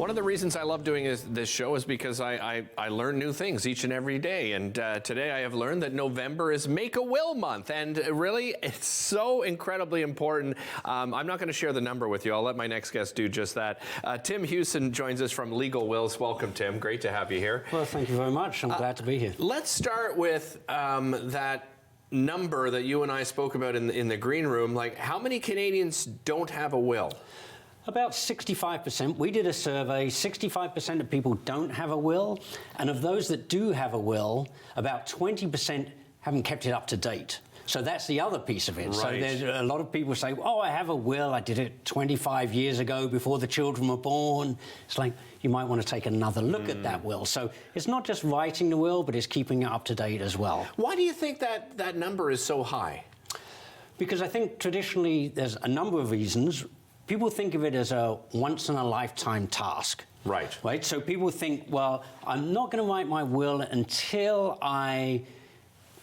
One of the reasons I love doing this show is because I learn new things each and every day. And today I have learned that November is Make a Will Month. And really, it's so incredibly important. I'm not going to share the number with you. I'll let my next guest do just that. Tim Hewson joins us from LegalWills. Welcome, Tim. Great to have you here. Well, thank you very much. I'm glad to be here. Let's start with that number that you and I spoke about in the green room. Like, how many Canadians don't have a will? About 65%. We did a survey. 65% of people don't have a will. And of those that do have a will, about 20% haven't kept it up to date. So that's the other piece of it. Right. So there's a lot of people say, oh, I have a will. I did it 25 years ago before the children were born. It's like, you might want to take another look at that will. So it's not just writing the will, but it's keeping it up to date as well. Why do you think that number is so high? Because I think traditionally there's a number of reasons. People think of it as a once-in-a-lifetime task. Right. Right? So people think, well, I'm not going to write my will until I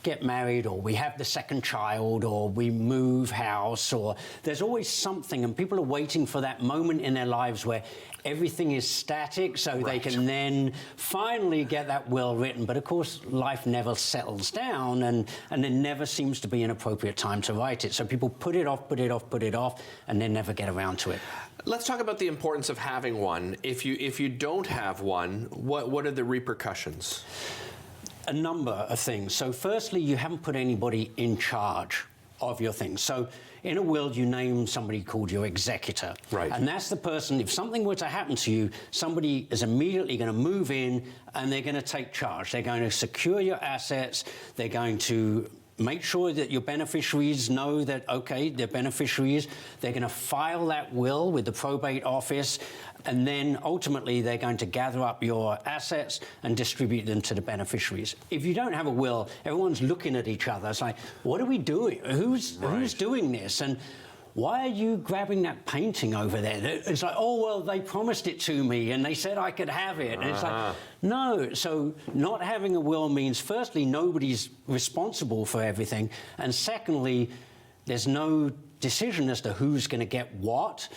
get married, or we have the second child, or we move house, or there's always something, and people are waiting for that moment in their lives where everything is static, so Right. they can then finally get that will written. But of course, life never settles down, and there never seems to be an appropriate time to write it. So people put it off, and then never get around to it. Let's talk about the importance of having one. If you don't have one, what are the repercussions? A number of things. So firstly, you haven't put anybody in charge of your things. So in a will, you name somebody called your executor. Right. And that's the person, if something were to happen to you, somebody is immediately going to move in and they're going to take charge. They're going to secure your assets. They're going to make sure that your beneficiaries know that, okay, they're beneficiaries. They're going to file that will with the probate office, and then ultimately they're going to gather up your assets and distribute them to the beneficiaries. If you don't have a will, everyone's looking at each other. It's like, what are we doing? Who's doing this? And why are you grabbing that painting over there? It's like, oh, well, they promised it to me and they said I could have it. And it's like, no. So not having a will means, firstly, nobody's responsible for everything. And secondly, there's no decision as to who's going to get what,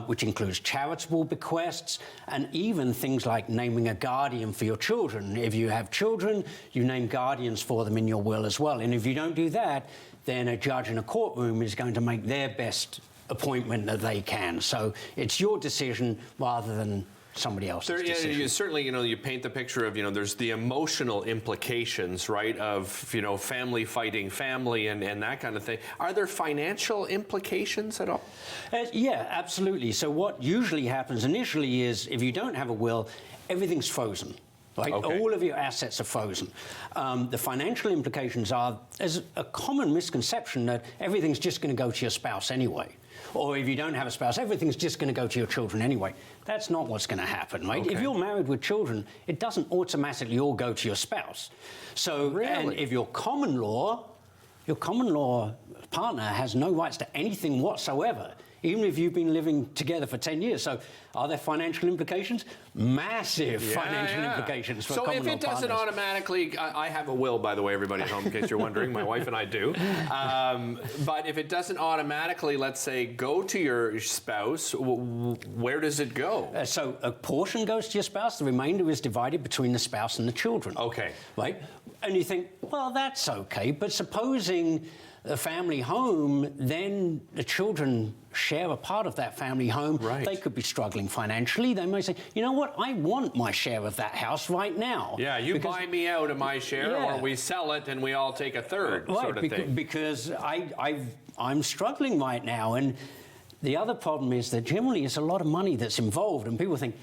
which includes charitable bequests and even things like naming a guardian for your children. If you have children, you name guardians for them in your will as well. And if you don't do that, then a judge in a courtroom is going to make their best appointment that they can. So it's your decision rather than somebody else's decision. You certainly, you paint the picture of, there's the emotional implications, right, of, family fighting family and that kind of thing. Are there financial implications at all? Yeah, absolutely. So what usually happens initially is, if you don't have a will, everything's frozen. Right? Okay. All of your assets are frozen. The financial implications are, there's a common misconception that everything's just going to go to your spouse anyway. Or if you don't have a spouse, everything's just going to go to your children anyway. That's not what's going to happen, right? Okay. If you're married with children, it doesn't automatically all go to your spouse. So, Really? And if your common law partner has no rights to anything whatsoever, even if you've been living together for 10 years. So are there financial implications? Massive financial implications for common law partners. So if it doesn't automatically, I have a will, by the way, everybody at home, in case you're wondering, my wife and I do. But if it doesn't automatically, let's say, go to your spouse, where does it go? So a portion goes to your spouse, the remainder is divided between the spouse and the children. Okay. Right? And you think, well, that's okay, but supposing a family home, then the children share a part of that family home. Right. They could be struggling financially. They may say, you know what, I want my share of that house right now. Yeah, you buy me out of my share, or we sell it and we all take a third, sort of thing. Because I'm struggling right now. And the other problem is that generally it's a lot of money that's involved, and people think,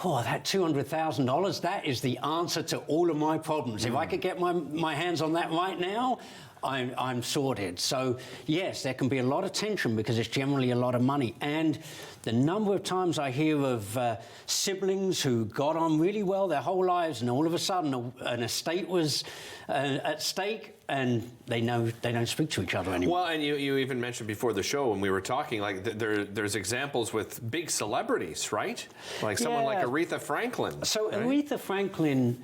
oh, that $200,000, that is the answer to all of my problems. If I could get my hands on that right now, I'm sorted. So yes, there can be a lot of tension because it's generally a lot of money. And the number of times I hear of siblings who got on really well their whole lives, and all of a sudden an estate was at stake, and they don't speak to each other anymore. Well, and you even mentioned before the show when we were talking, like there's examples with big celebrities, right? Like someone like Aretha Franklin. So right? Aretha Franklin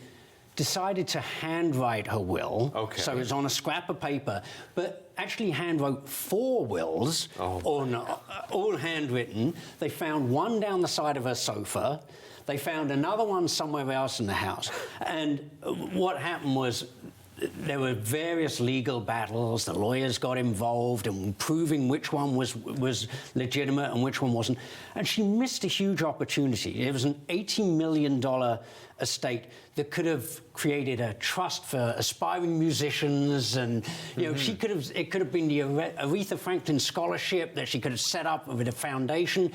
decided to handwrite her will. Okay. So it's on a scrap of paper, but actually handwrote 4 wills, all handwritten. They found one down the side of her sofa. They found another one somewhere else in the house. And what happened was, there were various legal battles. The lawyers got involved in proving which one was legitimate and which one wasn't. And she missed a huge opportunity. It was an $80 million estate that could have created a trust for aspiring musicians, and you know, it could have been the Aretha Franklin Scholarship that she could have set up with a foundation.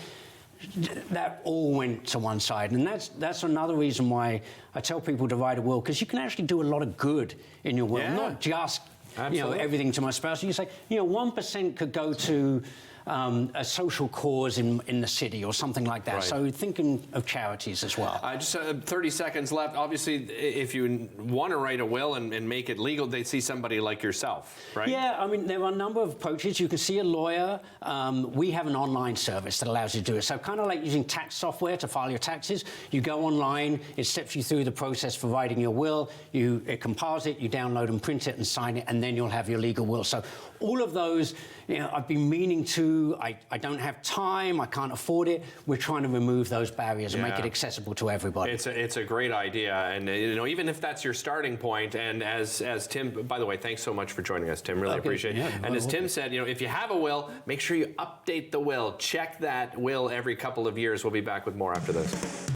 That all went to one side, and that's another reason why I tell people to write a will, because you can actually do a lot of good in your will, not just everything to my spouse. You say 1% could go to a social cause in the city or something like that. Right. So thinking of charities as well. Just 30 seconds left. Obviously, if you want to write a will and make it legal, they'd see somebody like yourself, right? Yeah, I mean, there are a number of approaches. You can see a lawyer. We have an online service that allows you to do it. So kind of like using tax software to file your taxes. You go online, it steps you through the process for writing your will. It compiles it, you download and print it and sign it, and then you'll have your legal will. So all of those, I've been meaning to. I don't have time. I can't afford it. We're trying to remove those barriers and make it accessible to everybody. It's a great idea, and even if that's your starting point. And as Tim, by the way, thanks so much for joining us, Tim. Really appreciate it. Yeah, and as Tim said, if you have a will, make sure you update the will. Check that will every couple of years. We'll be back with more after this.